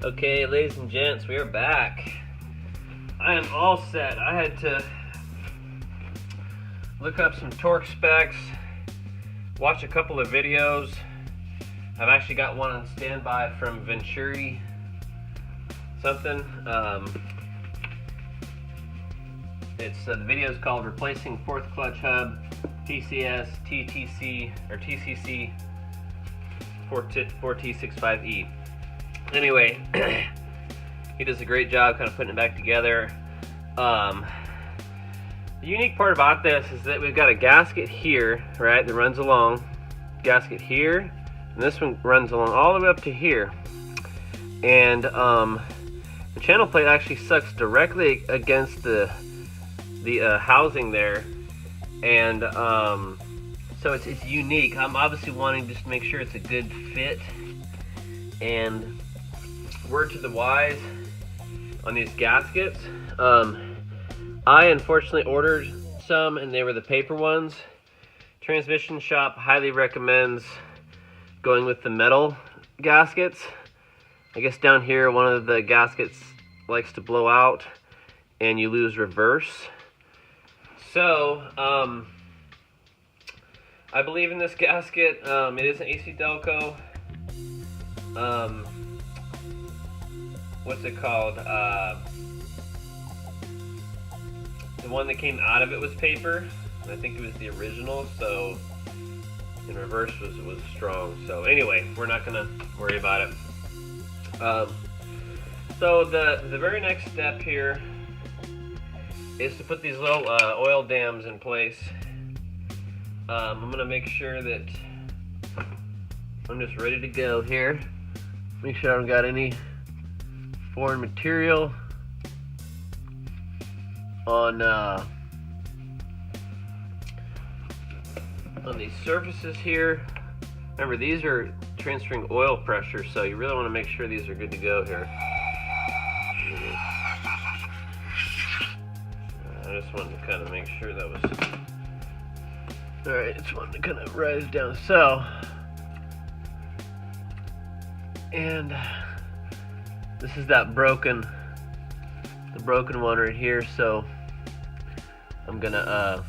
Okay, ladies and gents, we are back. I am all set. I had to look up some torque specs, watch a couple of videos. I've actually got one on standby from Venturi something. The video is called Replacing Fourth Clutch Hub TCS TTC or TCC 4T65E. Anyway, he does a great job kind of putting it back together. The unique part about this is that we've got a gasket here, right, that runs along, gasket here, and this one runs along all the way up to here. And the channel plate actually sucks directly against the housing there, and so it's unique. I'm obviously wanting just to make sure it's a good fit, and word to the wise on these gaskets. I unfortunately ordered some and they were the paper ones. Transmission shop highly recommends going with the metal gaskets. I guess down here one of the gaskets likes to blow out and you lose reverse. So I believe in this gasket. It is an AC Delco. What's it called? The one that came out of it was paper, and I think it was the original, so in reverse was strong. So anyway, we're not gonna worry about it. So the very next step here is to put these little oil dams in place. I'm gonna make sure that I'm just ready to go here. Make sure I don't got any foreign material on these surfaces here. Remember, these are transferring oil pressure, so you really want to make sure these are good to go here. I just wanted to kind of make sure that was alright. Just wanted to kind of rise down so. And this is that broken one right here, so I'm gonna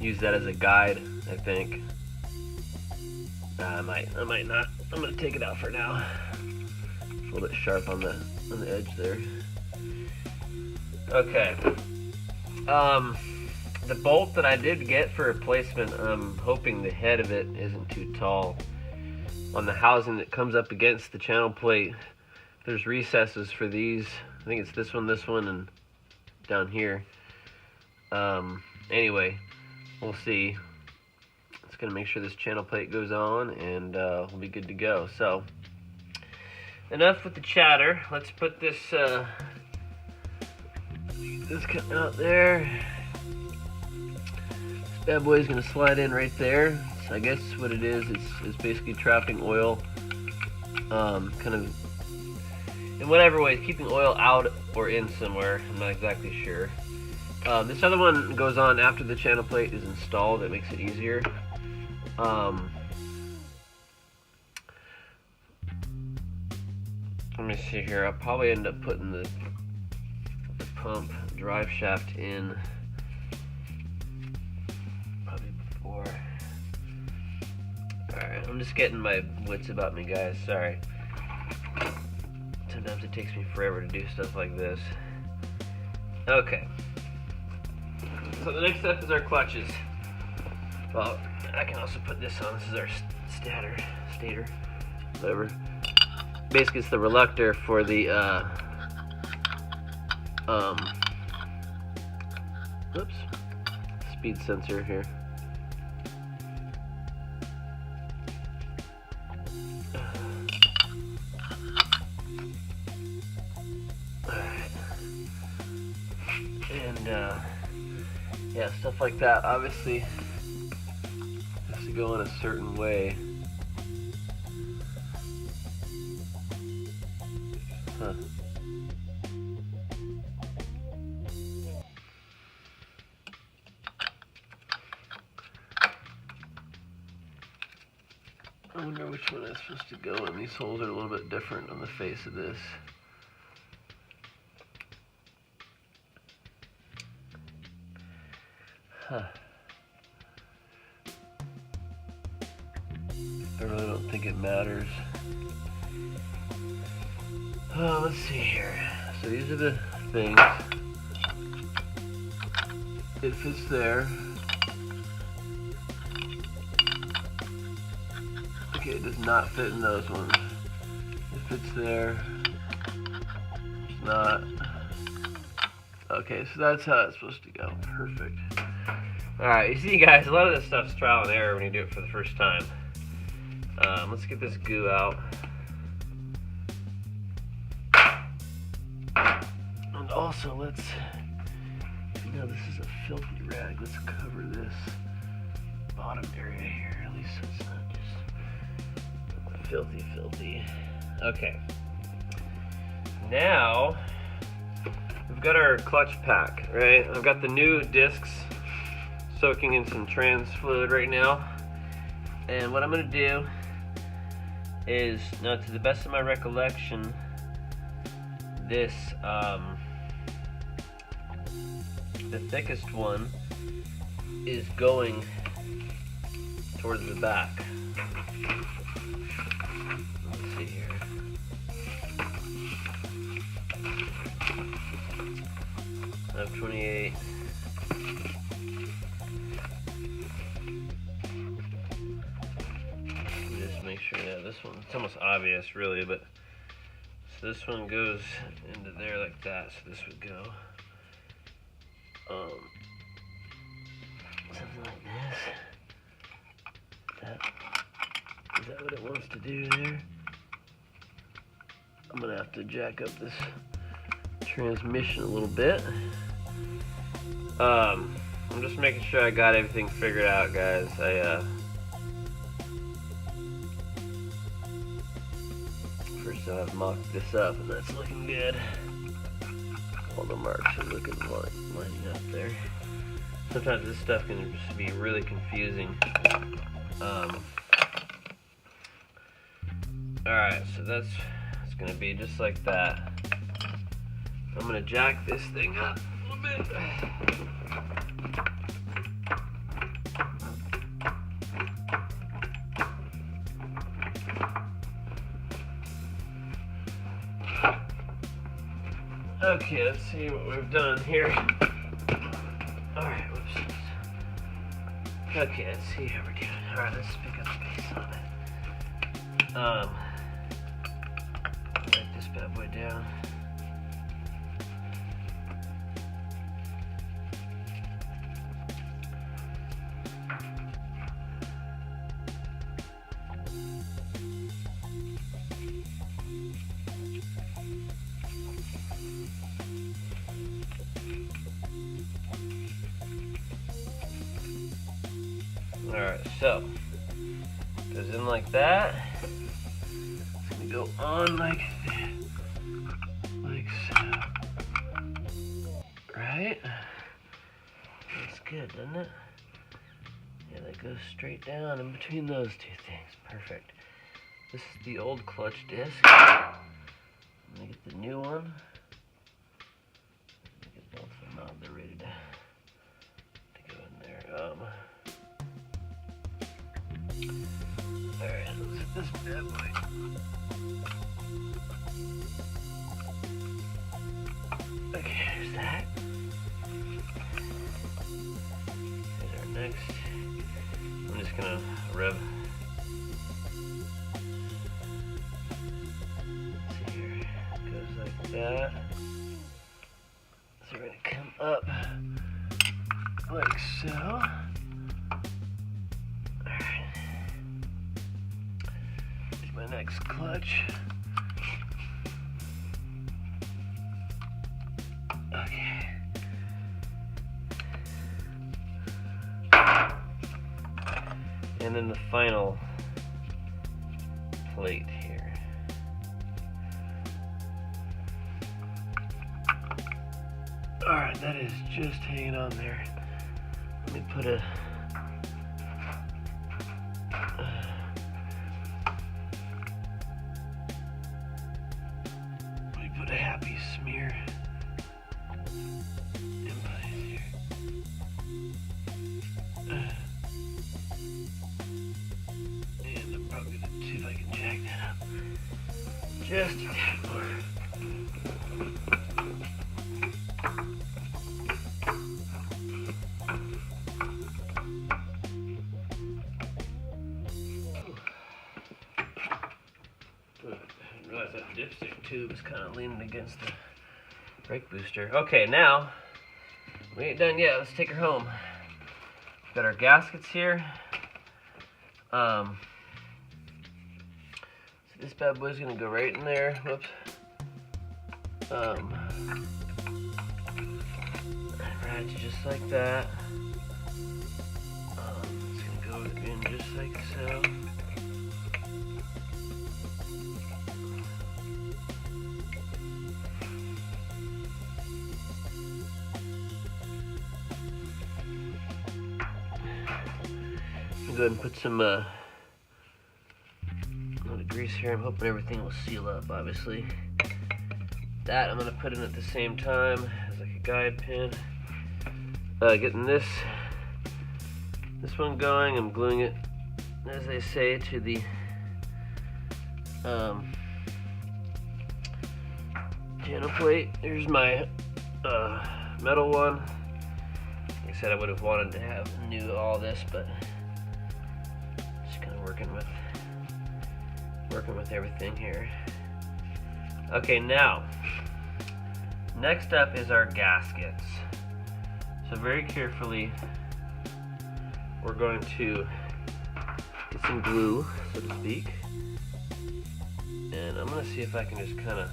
use that as a guide, I think. I might not. I'm gonna take it out for now. It's a little bit sharp on the edge there. Okay. The bolt that I did get for replacement, I'm hoping the head of it isn't too tall. On the housing that comes up against the channel plate, there's recesses for these. I think it's this one, and down here. Anyway, we'll see. It's gonna make sure this channel plate goes on, and we'll be good to go. So, enough with the chatter. Let's put this coming out there. This bad boy is gonna slide in right there. So I guess what it is basically trapping oil, kind of in whatever way, keeping oil out or in somewhere. I'm not exactly sure. This other one goes on after the channel plate is installed. It makes it easier. Let me see here. I'll probably end up putting the pump drive shaft in probably before. Alright, I'm just getting my wits about me, guys. Sorry. Sometimes it takes me forever to do stuff like this. Okay. So the next step is our clutches. Well, I can also put this on. This is our stator, whatever. Basically, it's the reluctor for the oops, speed sensor here. And yeah, stuff like that obviously has to go in a certain way. Huh. I wonder which one is that's supposed to go in. These holes are a little bit different on the face of this. Huh. I really don't think it matters. Oh, let's see here. So these are the things. It fits there. Okay, it does not fit in those ones. It fits there. It's not. Okay, so that's how it's supposed to go. Perfect. Alright, you see guys, a lot of this stuff's trial and error when you do it for the first time. Let's get this goo out. And also let's, you know this is a filthy rag, let's cover this bottom area here, at least so it's not just filthy. Okay. Now, we've got our clutch pack, right? I've got the new discs soaking in some trans fluid right now. And what I'm going to do is, now to the best of my recollection, this, the thickest one is going towards the back. Let's see here. I have 28. Just make sure, yeah, this one, it's almost obvious really, but so this one goes into there like that, so this would go something like this. Is that what it wants to do there? I'm gonna have to jack up this transmission a little bit. I'm just making sure I got everything figured out, guys. First I've mocked this up, and that's looking good. All the marks are looking lining up there. Sometimes this stuff can just be really confusing. Alright, so it's gonna be just like that. I'm gonna jack this thing up a little bit. Okay, let's see what we've done here. Alright, whoops. Okay, let's see how we're doing. Alright, let's pick up the pace on it. Write this bad boy down. Alright, so goes in like that. It's gonna go on like so. Right? That's good, doesn't it? Yeah, that goes straight down in between those two things. Perfect. This is the old clutch disc. I'm gonna get the new one. Get both of them out. They're ready to go in there. Alright, let's hit this bad boy. Okay, there's that. Here's our next. I'm just gonna rev. Let's see here. It goes like that. So we're gonna come up like so. My next clutch. Okay. And then the final plate here. Alright, that is just hanging on there. Let me put a put a happy smear in place here. And I'm probably gonna see if I can jack that up just a tad more. I realized that dipstick tube is kind of leaning against the brake booster. Okay, now we ain't done yet. Let's take her home. Got our gaskets here. So this bad boy's gonna go right in there. Whoops. Right, just like that. It's gonna go in just like so. Go ahead and put some little grease here. I'm hoping everything will seal up, obviously. That I'm going to put in at the same time as like a guide pin. Getting this one going. I'm gluing it, as they say, to the channel plate. Here's my metal one. Like I said, I would have wanted to have new all this, but working with everything here. Okay, now next up is our gaskets. So very carefully we're going to get some glue, so to speak, and I'm going to see if I can just kind of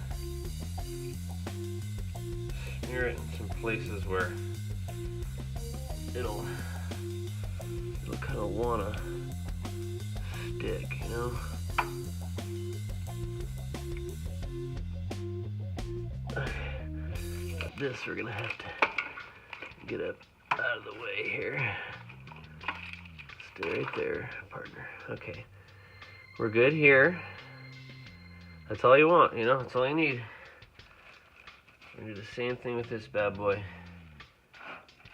smear it in some places where it'll kind of want to stick, you know. This we're gonna have to get up out of the way here. Stay right there, partner. Okay, we're good here. That's all you want, you know. That's all you need. We're gonna do the same thing with this bad boy.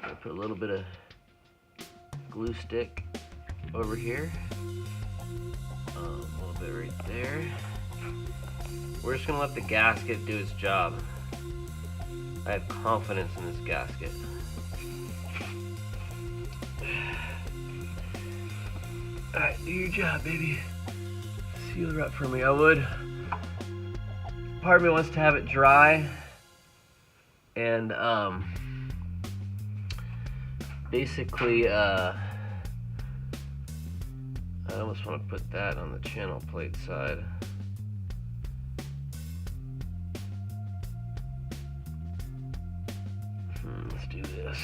I'm gonna put a little bit of glue stick over here. A little bit right there. We're just gonna let the gasket do its job. I have confidence in this gasket. Alright, do your job, baby. Seal her up for me. I would. Part of me wants to have it dry and basically I almost want to put that on the channel plate side. Let's do this.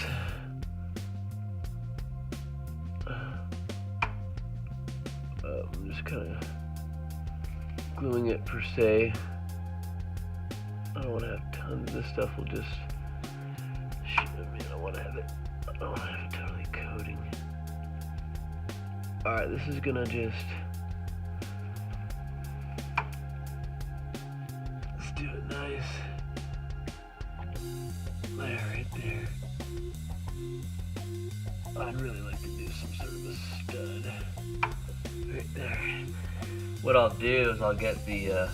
I'm just kind of gluing it per se. I don't want to have tons of this stuff. We'll just I don't want to have it totally coating. Alright, this is gonna just, let's do it nice. There, right there. I'd really like to do some sort of a stud right there. What I'll do is I'll get the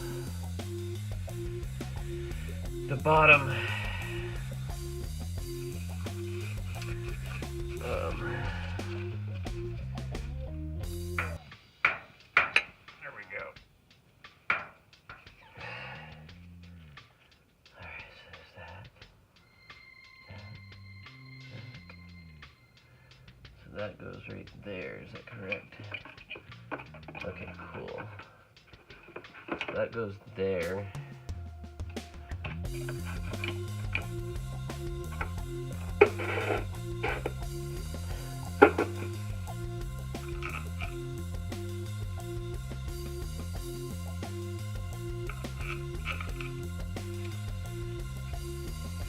bottom there we go. Alright, so there's that. So that goes right there, is that correct? Okay, cool. So that goes there.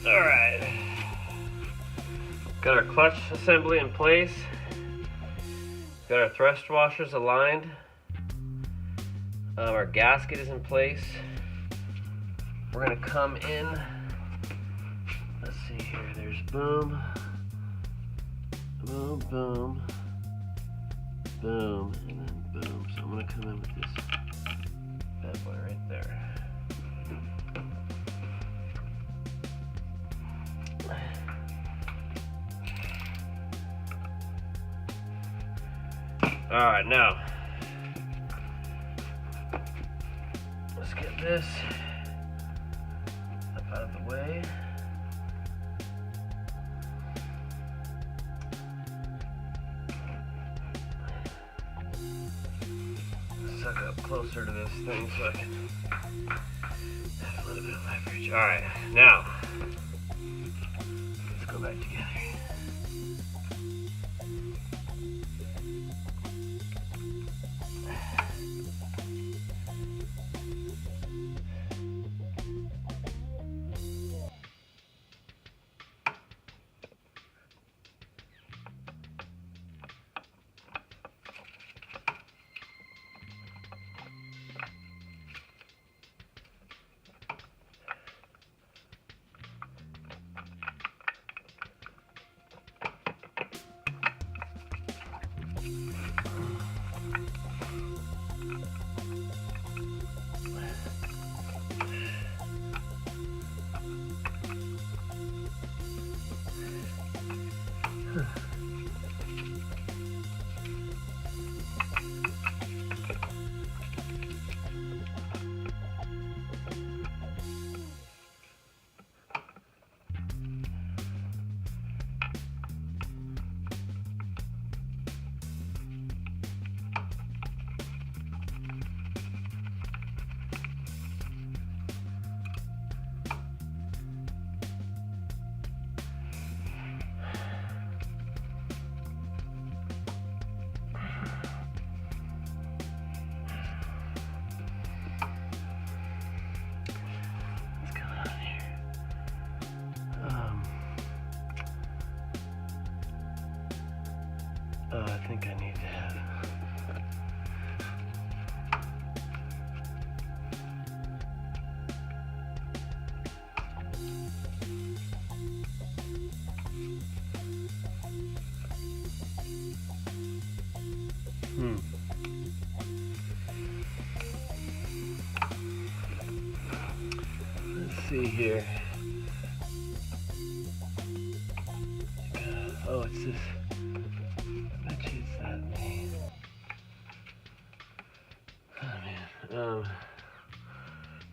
Alright, got our clutch assembly in place, got our thrust washers aligned, our gasket is in place, we're gonna come in. Let's see here. There's boom, boom, boom, boom, and then boom. So I'm gonna come in with this bad boy right there. All right, now let's get this up out of the way. Suck up closer to this thing so I can have a little bit of leverage. All right, now let's go back together. I think I need to have let's see here. Oh, it's this.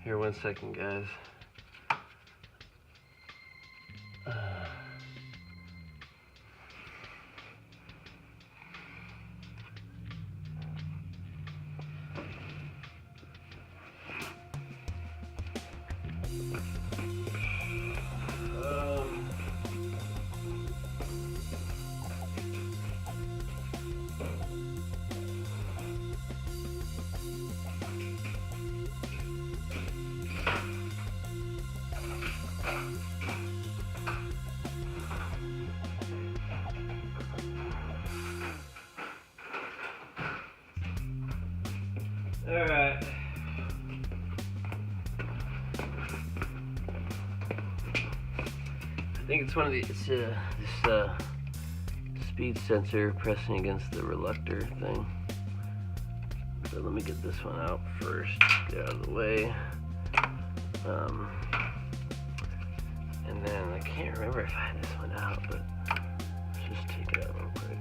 Here, 1 second, guys. All right. I think it's one of these. This speed sensor pressing against the reluctor thing. So let me get this one out first. Get out of the way. And then I can't remember if I had this one out, but let's just take it out real quick.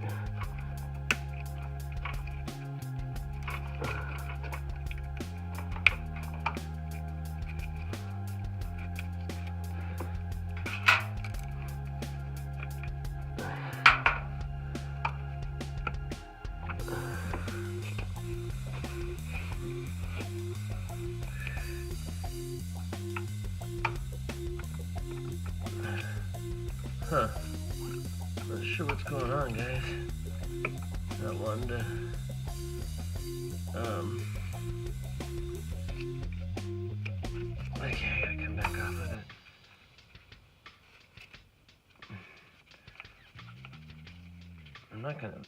Huh. Not sure what's going on, guys. Not wanting to okay, I gotta come back off of it. I'm not gonna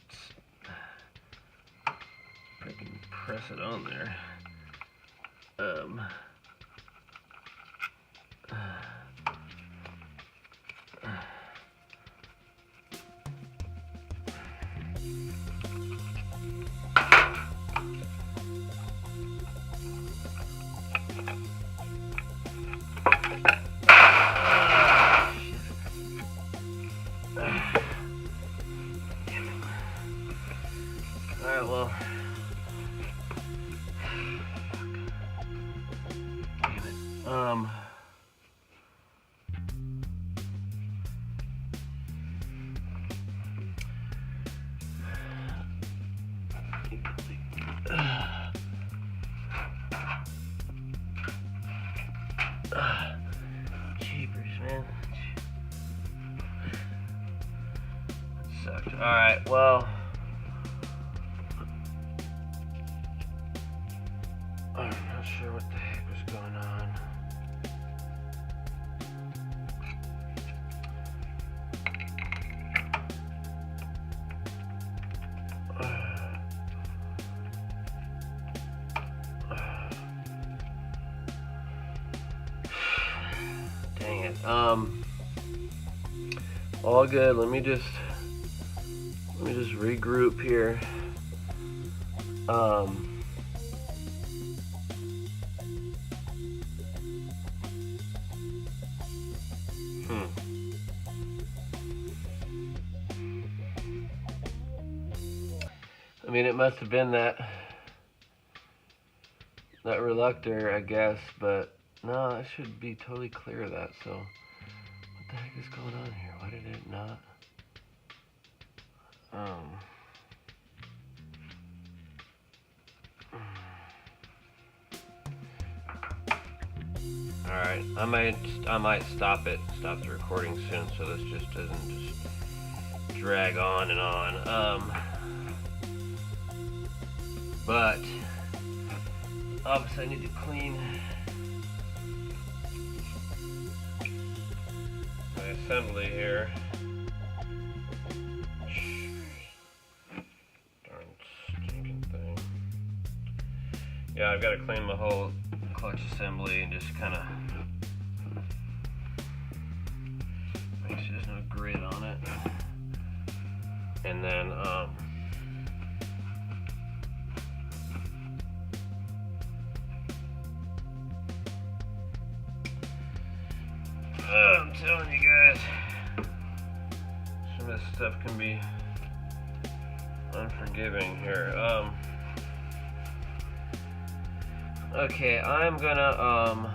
freaking press it on there. Alright, well. Damn it. Jeepers, man. Sucked. Alright, well. I'm not sure what the heck was going on. Dang it. All good. Let me just regroup here. I mean, it must have been that reluctor, I guess, but no, I should be totally clear of that. So, what the heck is going on here? Why did it not? All right, I might stop the recording soon, so this just doesn't just drag on and on. But obviously I need to clean my assembly here. Darn stinking thing. Yeah, I've got to clean my whole clutch assembly and just kind of make sure there's no grit on it. And then I'm telling you guys, some of this stuff can be unforgiving here. Okay, I'm gonna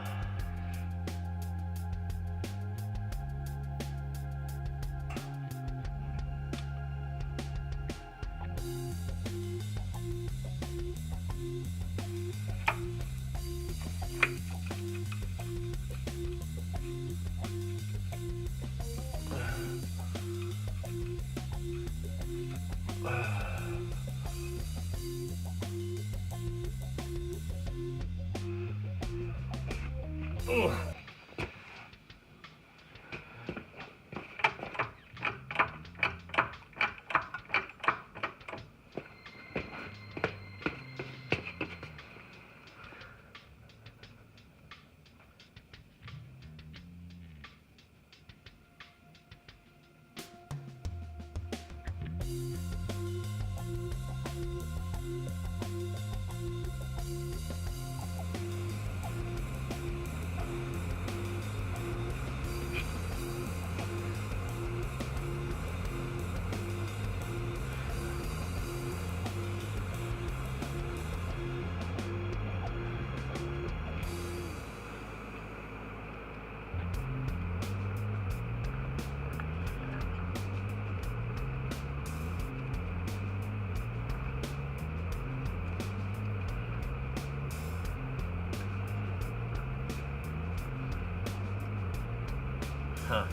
Alright,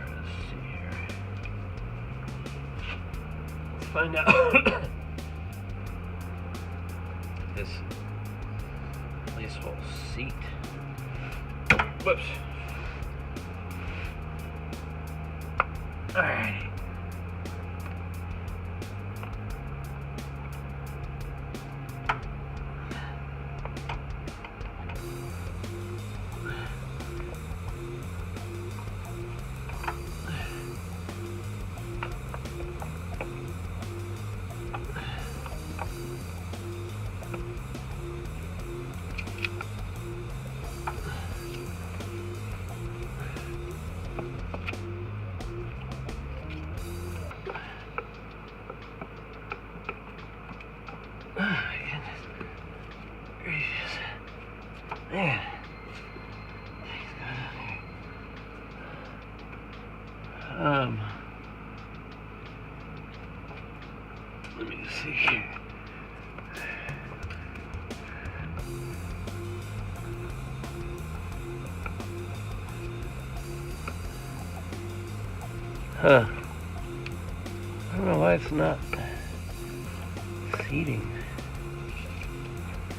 let's see here. Let's find out this whole seat. Whoops. Alright. Man. Let me just see here. Huh. I don't know why it's not seating.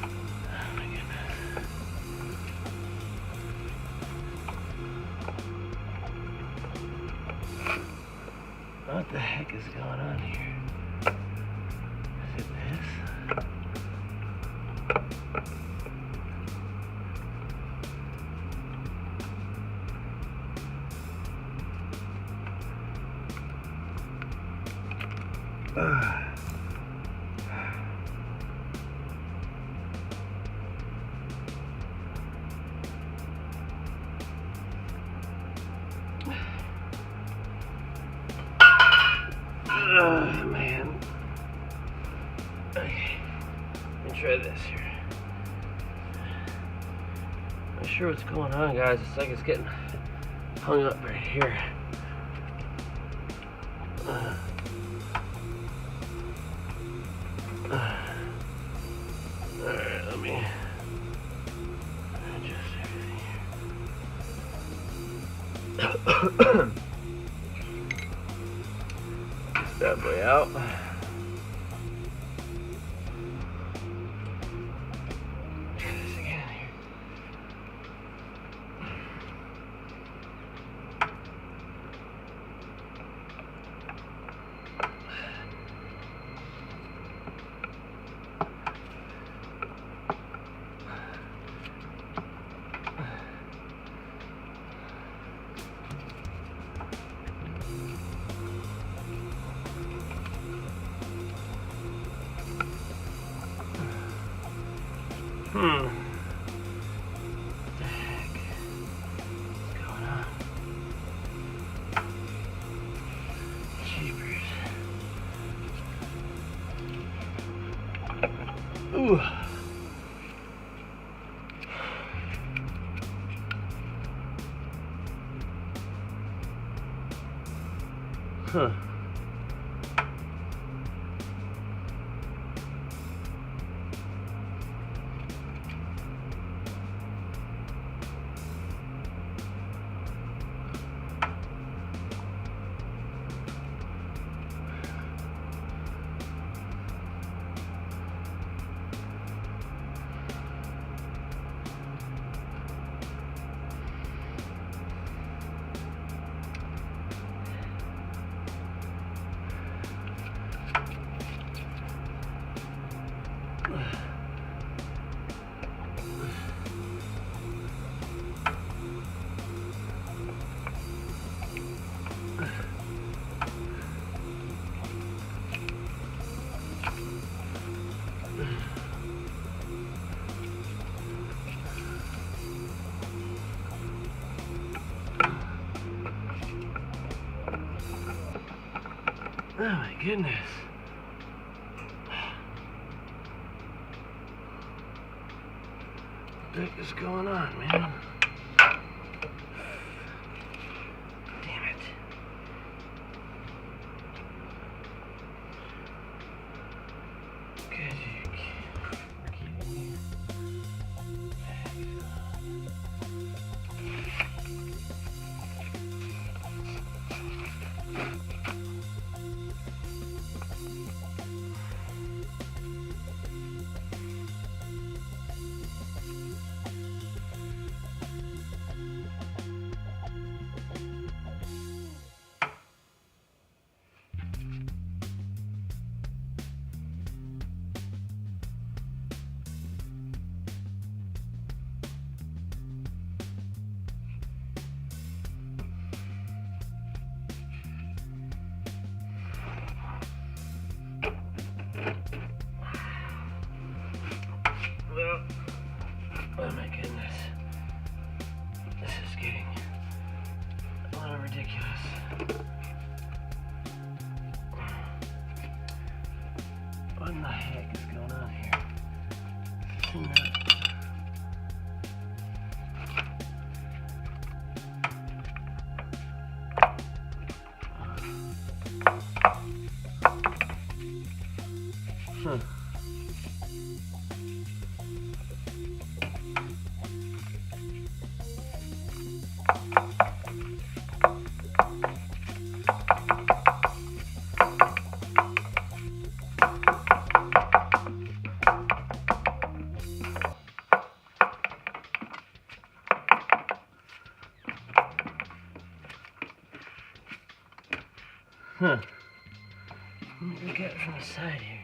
Oh my goodness. What the heck is going on here? Is it this? Man. Okay. Let me try this here. Not sure what's going on, guys. It's like it's getting hung up right here. Alright, let me adjust everything here. That boy out. Try this again here. What the heck is going on? Jeepers. Ooh. Huh. Oh my goodness. What the heck is going on, man? Damn it. Good, you kidding me? Well, oh my goodness. This is getting a little ridiculous. What in the heck is going on here? Huh. Let me look at it from the side here.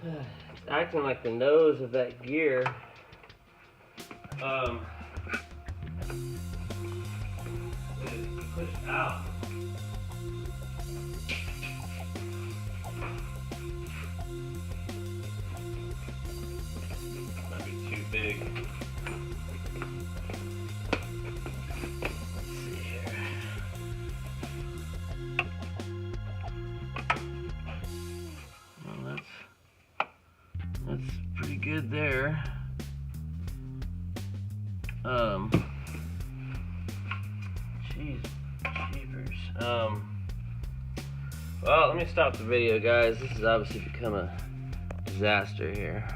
It's acting like the nose of that gear. Is pushed out. Might be too big. That's pretty good there. Jeez, jeepers. Well, let me stop the video, guys. This has obviously become a disaster here.